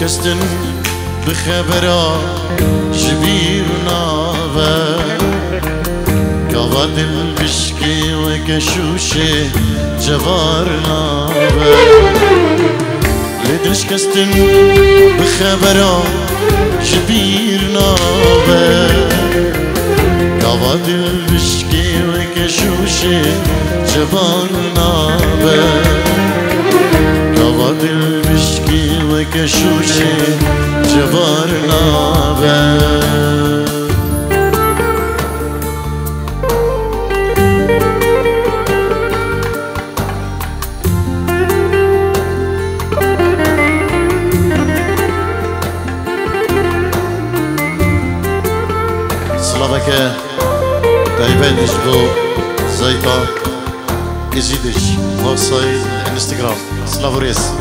شکستن بخبرا جبیر ناوه گاوا دل بشکی و کشوشه جوار ناوه لیدر شکستن بخبرا جبیر ناوه گاوا دل بشکی و کشوشه جوار ناوه گاوا دل بشکی و کشوشه جوار ناوه سلامك دايبانش بو زيطا يزيدش وصايد انستغرام سلافوريس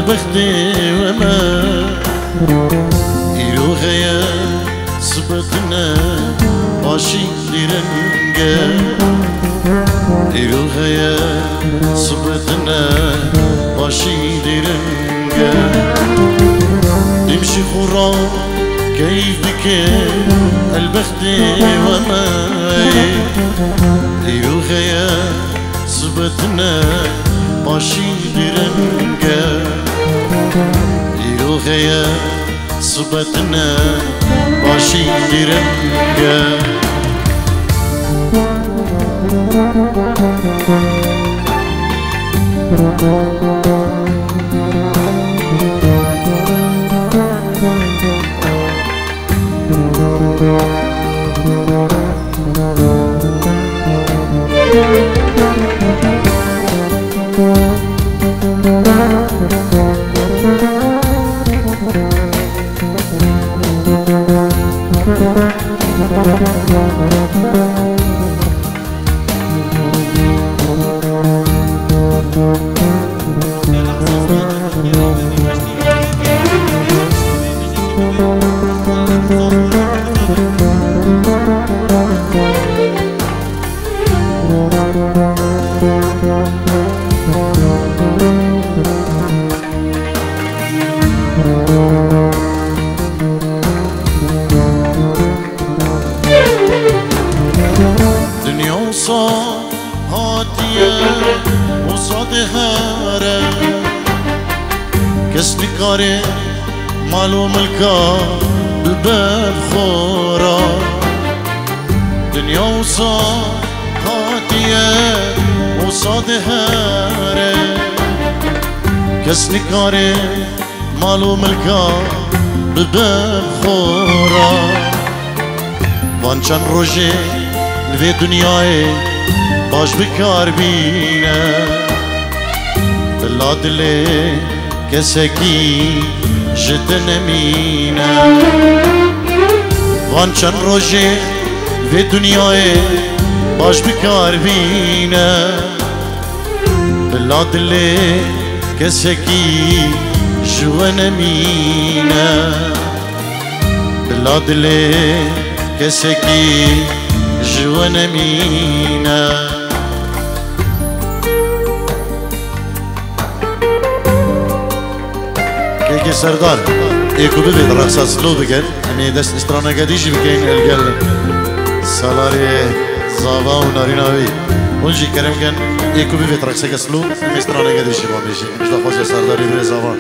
بختي وما إلوغيا صبتنا باشي لرنجا إلوغيا صبتنا باشي لرنجا نمشي خورا كيف بك البختي وما إلوغيا صبتنا باشي لرنجا إلوغيا صبتنا باشي درنجا كسني كاري معلوم الكا بباب خورا دنيا وصا هاتية وصاد هاري كسني كاري مالو ملکا ببم خورا وان چند روژه لوی دنیای باش بکار بینه بلا دلی کسکی جد نمینه وان چند روژه لوی دنیای باش بکار بینه بلا دلی کسکی جوان مینه بلا دلی کسکی جوان مینه که سردار ایکو ببید رقص سلو بگن امی دست استرانه گدیشی بگن الگل سالاری زاوا و ناریناوی اونجی کرم کن ایکو ببید رقص سلو امی استرانه گدیشی با میشی مجد خوزی سرداری بری زاوا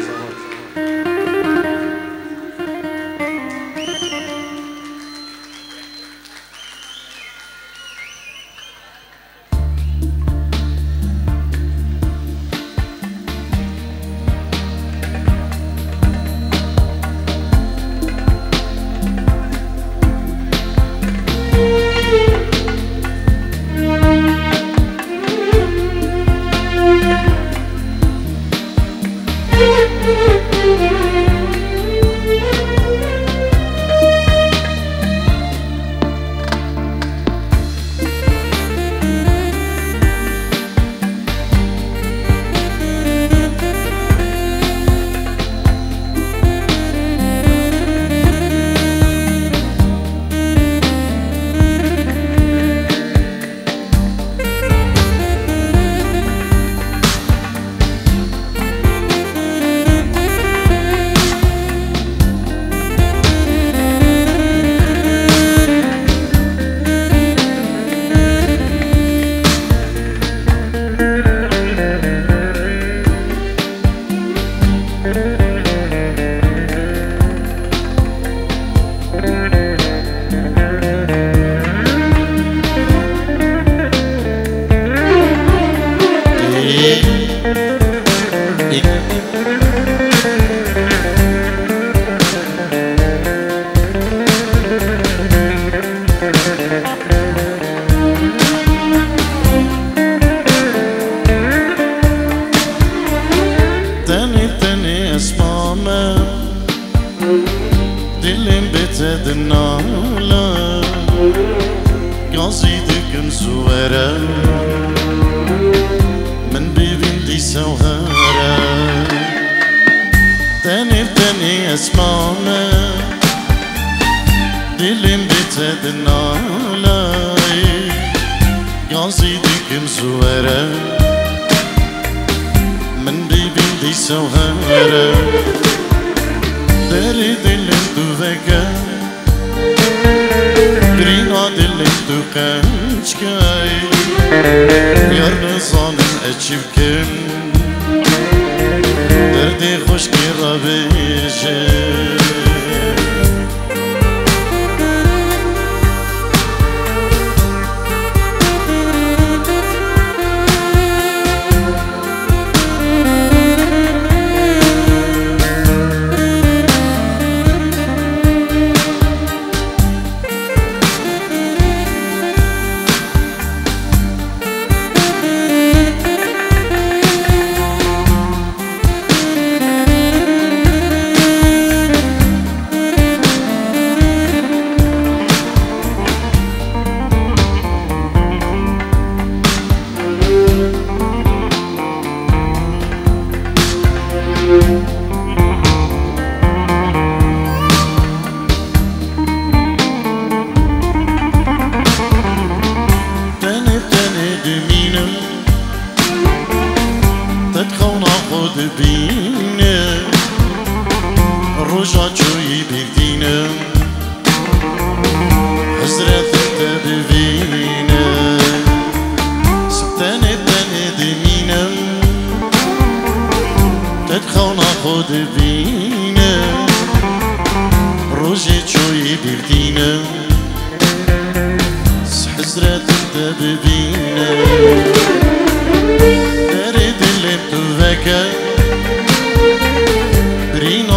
برین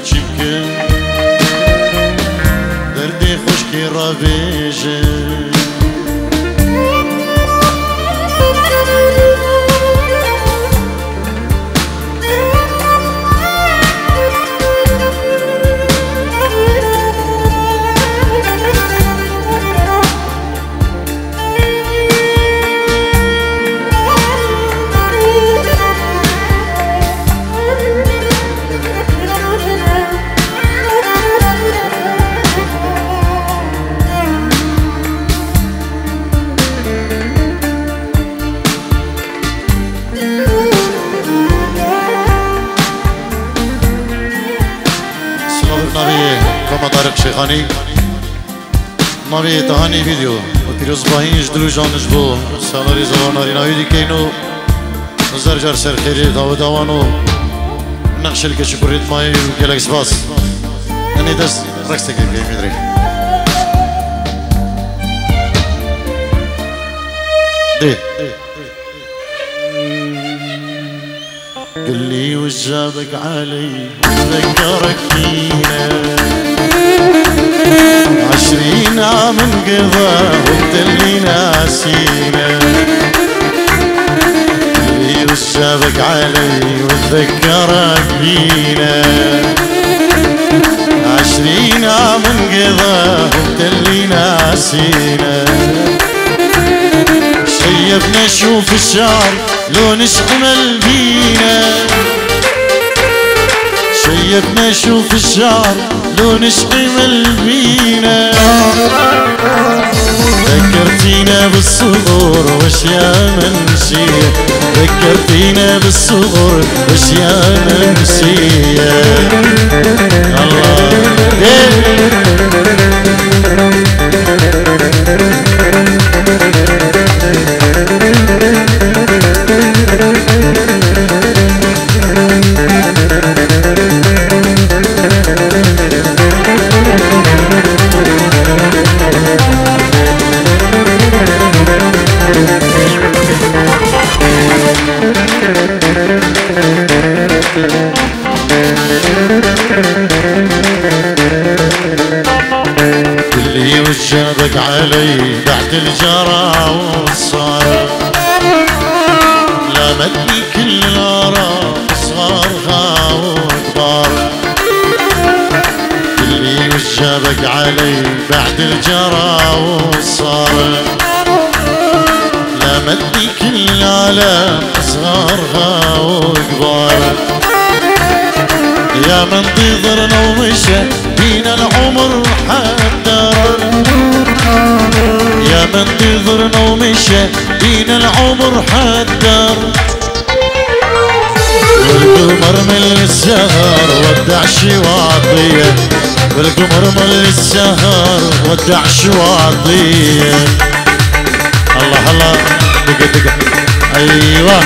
چیمکن دردی خوشکی را بیجه شيخاني نبي تهاني فيديو وتيروز باهينش دلو جانش بو سالاري زواناري ناوي دي كينو زرجر سر خيري داو داوانو نقش الكشي بريد ماي وكيلك سباس اني دس رقصتك كيف مدري دي قل لي وش جابك علي ذكرك فينا 20 عام انقضى وانت اللي ناسينا اللي وش جابك علي وتذكرك بينا 20 عام انقضى وانت اللي ناسينا شيفنا شوف الشعر لو نشعمل بينا شيفنا شوف الشعر لو نشعمل بينا ذكرتينا بالصغور واشياء منسية ذكرتينا بالصغور واشياء منسية الله اللي وجابك علي بعد الجرى والصار لامتني كل الآراء صغارها وكبار اللي وجابك علي بعد الجرى والصار لامتني كل العالم صغارها وكبار يا من تضرنا ومشى بينا العمر حدار يا من تضرنا ومشى بينا العمر حدار والقمر من السهر ودع شواطيه والقمر من السهر ودع شواطيه الله الله دقة دقة ايوه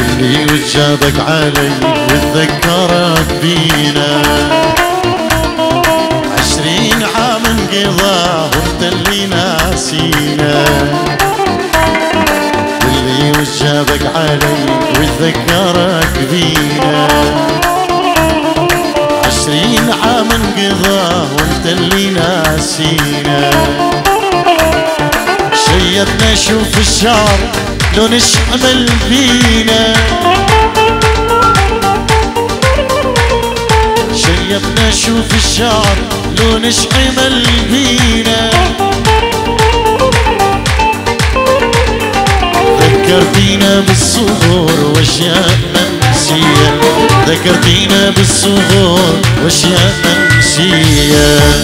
اللي وجابك علي وتذكرك بينا 20 عام انقضى وانت اللي ناسينا اللي وجابك علي وتذكرك بينا 20 عام انقضى وانت اللي ناسينا شيبنا شوف الشعر لو نشعمل بينا شيبنا شوف الشعر لو نشعمل بينا ذكرتينا بالصغور واشياء منسية ذكرتينا بالصغور واشياء منسية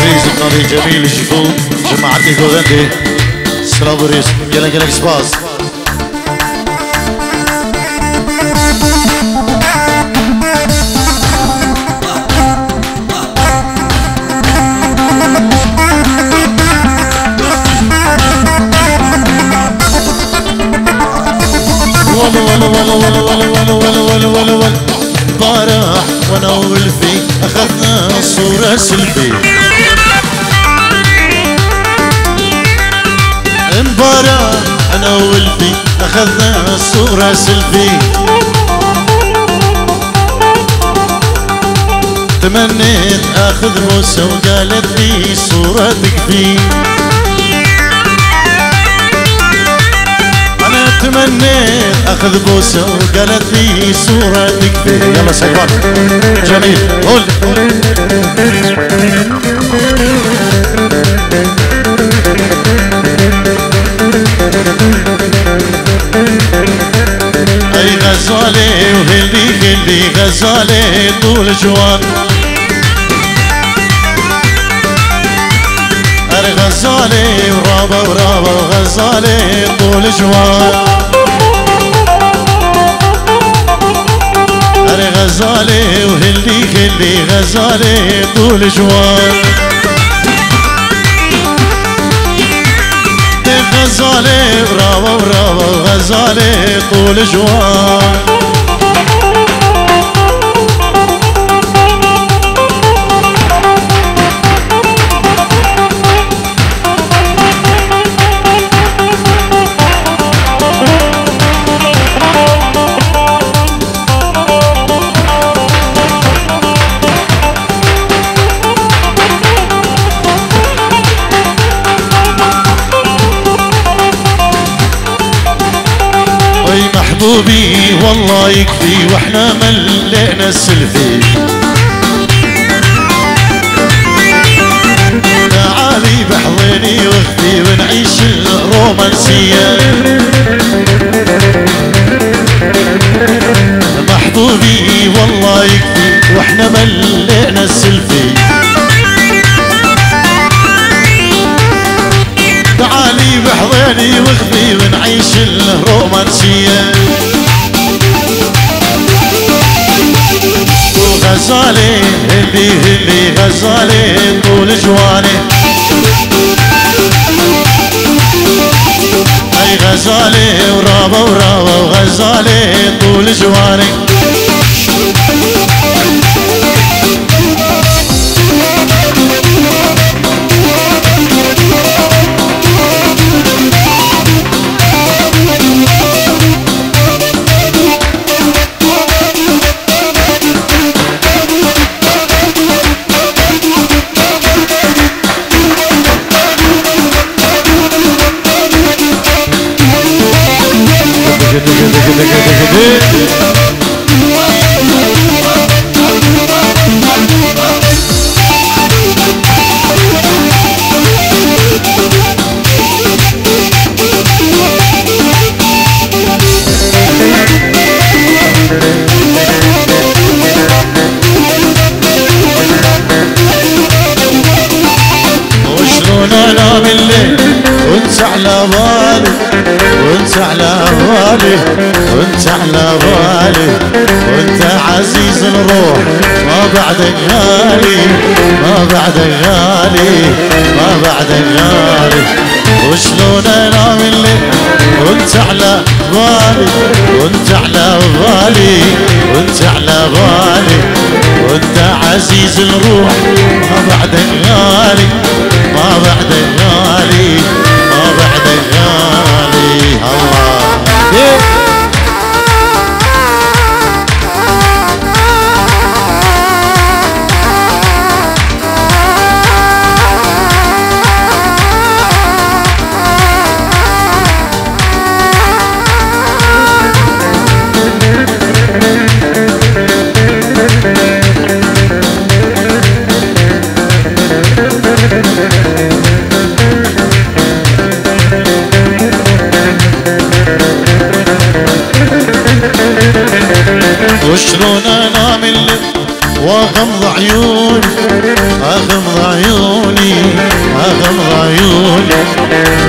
بريز النبي جميل يشوفوا جماعتي غوغندي سلام بريز قالك سباس بارح وانا والفي اخذنا صورة سلفي امبارح انا والفي اخذنا صورة سلفي تمنيت اخذ بوسة وقالت لي صورتك في تمنيت اخذ بوسه وقالت لي صورتك فيه يلا سيبان جميل قول اي غزالي وهلي غزالي طول جوان غزالي ورابا وغزالي طول جوان غزالي وهلي غزالي طول جوان غزالي ورابا وغزالي طول جوان محبوبي والله يكفي واحنا ملينا السلفي تعالي بحضني واختي ونعيش الرومانسية محبوبي والله يكفي واحنا ملينا السلفي تعالي بحضني واختي ونعيش الرومانسية وغزالي هلي غزالي طول جواني اي غزالي ورابا وغزالي طول جواني وشلون انام الليل وانت على بالي وانت على بالي وانت على بالي وانت عزيز الروح ما بعدك غالي ما بعدك غالي ما بعدك غالي وشلون انام الليل وانت على بالي وانت على بالي وانت على بالي وانت عزيز الروح ما بعدك غالي ما بعدك غالي ما بعدك غالي الله وشلون انام الليل واغمض عيوني اغمض عيوني اغمض عيوني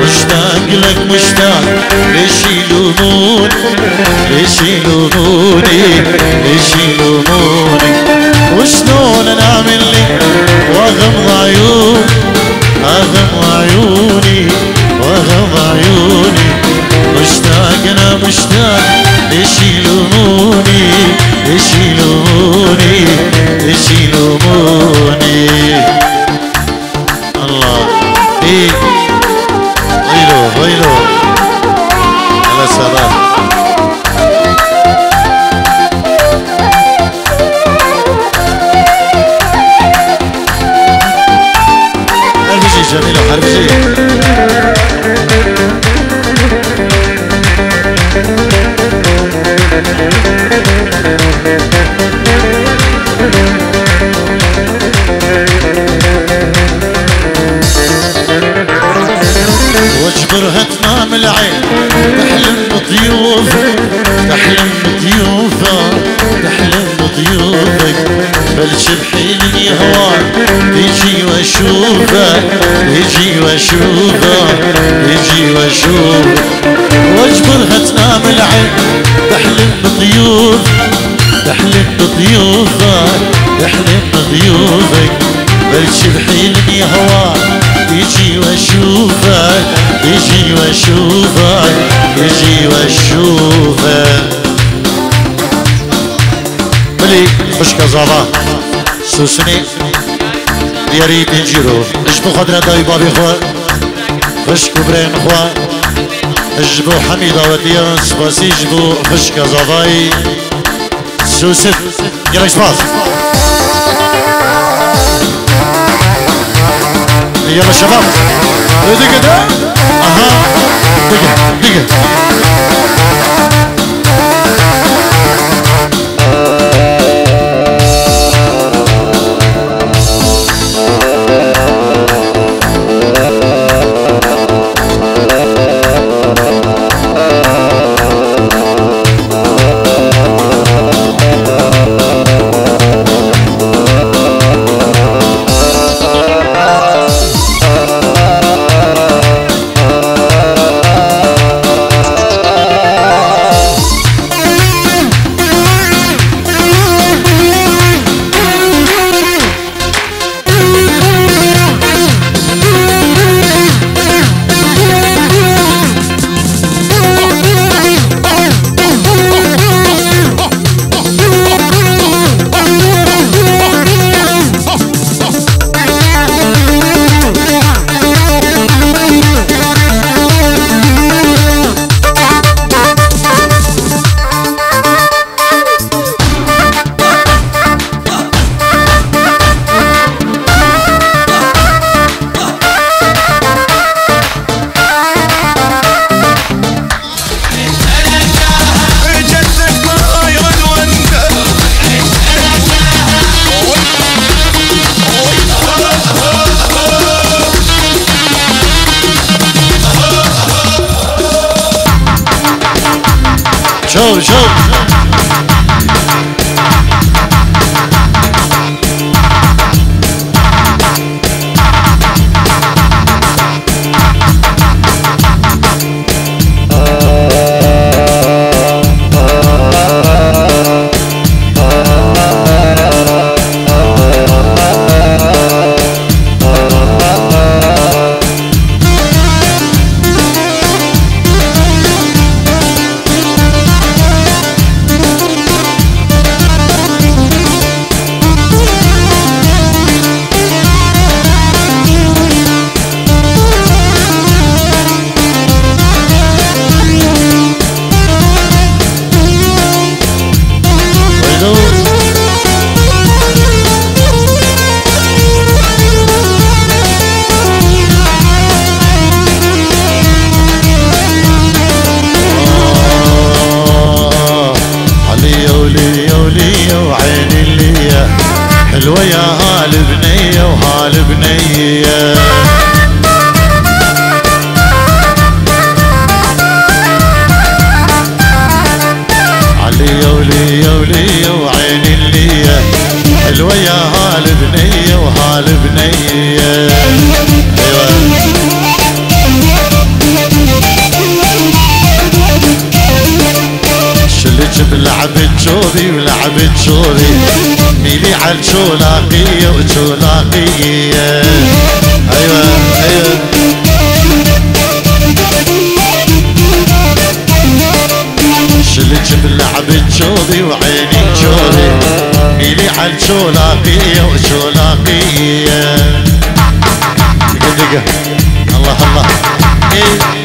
مشتاق لك مشتاق ليش يلوموني ليش يلوموني ليش يلوموني وشلون انا اعمل لي واغمض عيوني اغمض عيوني واغمض عيوني مشتاق انا مشتاق ليش يلوموني ليش يلوموني ليش يلوموني الله ايه ويلو ويلو على سلام حربجي جميلة حربجي واجبرها تنام العين تحلم بضيوفك تحلم بضيوفك تحلم بضيوفك بلش بحين يهواك يجي واشوفك يجي واشوفك يجي واشوفك واجبرها تنام العين تحلم بضيوفك تحلم بضيوفك تحلم بضيوفك بلش بحين يهواك يجي واشوفك يجي واشوفك يجي واشوفك ملي خشك زابا سوسني دياري تنجيرو اجبو خدرة داي بابي خوا خشك برين خوا اجبو حميدة وديان سباسي اجبو خشك زاباي سوسن يلا سباس يلا شباب دقيقة ده اها دقيقة دقيقة شوف شوف حلوة يا هال بنية وهال بنية عليا وليا وليا وعين اللية حلوة يا الحنية. ايوه شلج بلعبة جوبي ولعبة جوبي ميلي عالجولاقية وجولاقية. ايوه ايوه شلج بلعبة جوبي وعيني جوبي ميلي عالجولاقية وجولاقية. دقة دقة الله الله. ايه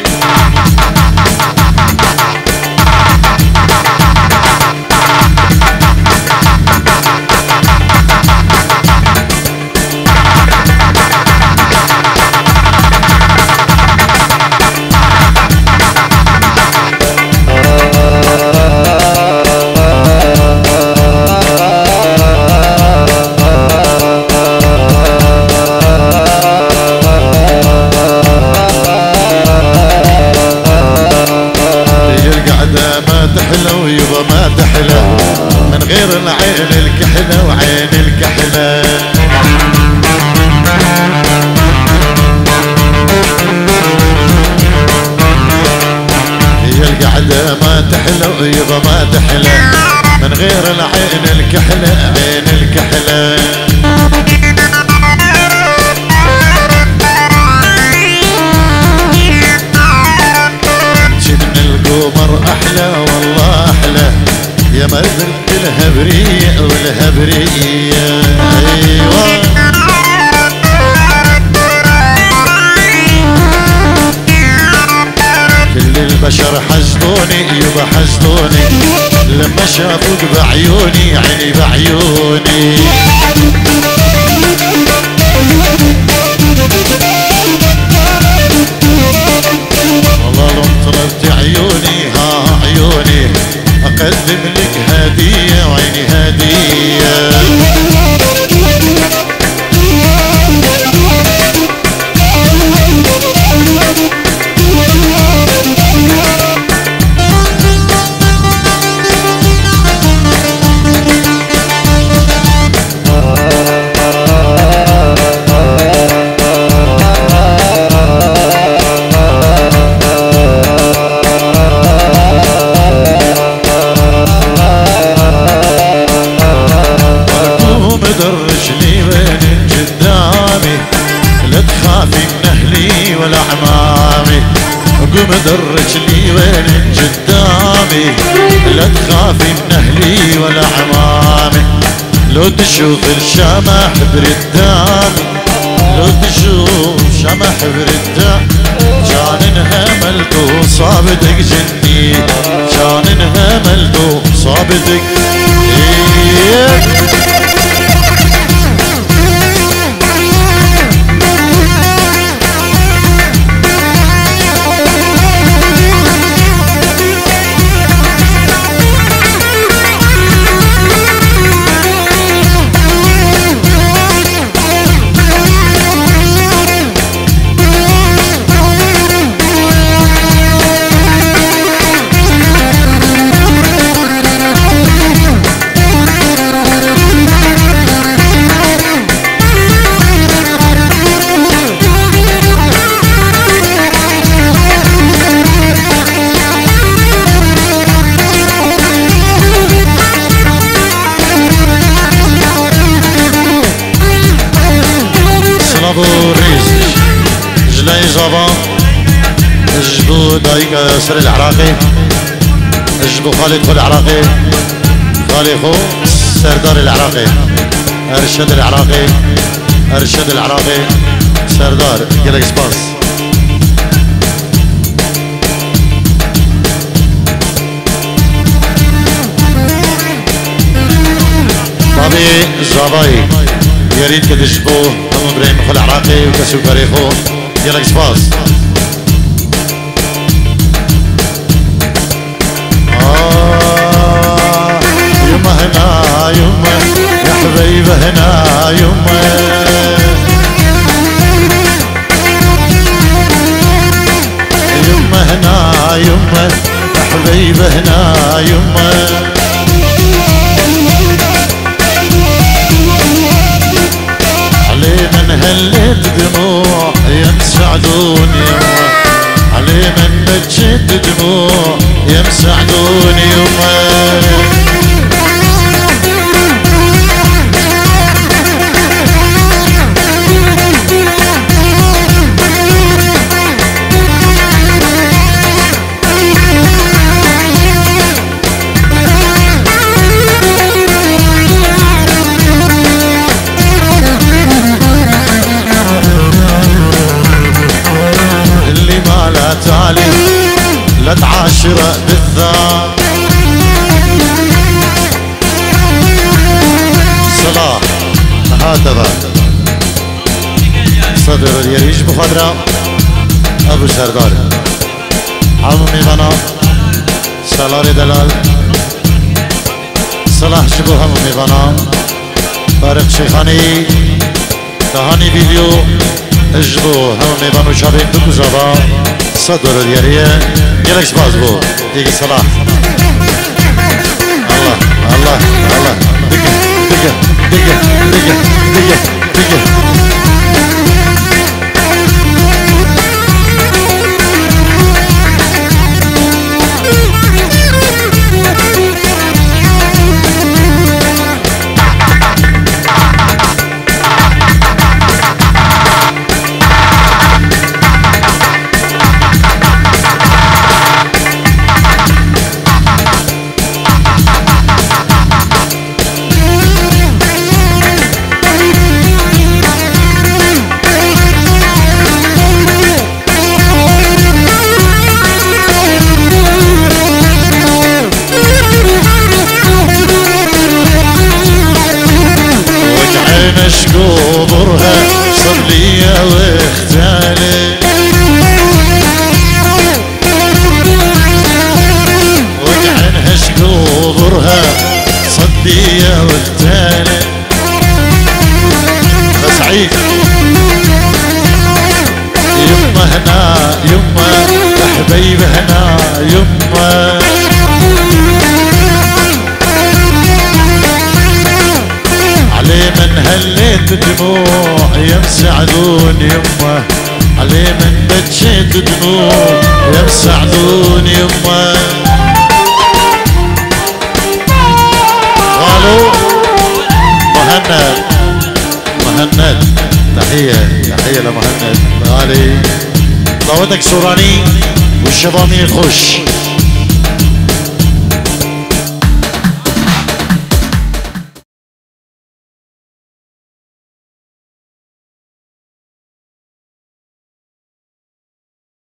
تحلى ويبا ما تحلى من غير العين الكحلة وعين الكحلة. هي القعدة ما تحلى ويبا ما تحلى من غير العين الكحلة عين الكحلة. القمر احلى والله احلى يا مرد الهبرية والهبرية. ايوه كل البشر حسدوني يبا حسدوني لما شافوك بعيوني عيني بعيوني. والله لو طلبت عيوني ها عيوني اقدم لك هدية وعيني هدية. درجني وين قدامي لا تخافي من اهلي ولا عمامي. قوم درجني وين قدامي لا تخافي من اهلي ولا عمامي. لو تشوف الشمح بردامي لو تشوف شمح بردامي كان انهملت وصابتك جني كان انهملت وصابتك. جلاي زبا اجدو دايك سر العراقي اجدو خالد خو العراقي خالي خو سردار العراقي ارشد العراقي ارشد العراقي سردار قالك سباس. بابي زباي يا ريت كتجبوه ام ابراهيم خو العراقي وكسو فريخو يلا سباس. يما هنا يما يا حبيبه هنا يما يما هنا يما يا حبيبه هنا يما. علينا هليت دموع يا مسعدون يما علي من بجيت دموع يا مسعدون يما تعلم لا تعاشر بالذات صلاح هاتفا صدر اليريج بخضراء ابو سردار عمو ميغانا سالار دلال صلاح جبو همو ميغانا طارق شيخاني تهاني فيديو اجبو همو ميغانو شابين بكو زبا صدر اليريه يلكش بازبو يجي صلاح الله الله الله دقه دقه دقه دقه دقه دقه قبرها صلية واختالي وجعنها شقبرها صلية واختالي سعيد يما هنا يما حبيب هنا يما علي من هليت دموع يا مسعدون يما علي من بجيت دموع يا مسعدون يما قالوا مهند تحية لمهند غالي ضوتك سوراني والشبامين الخش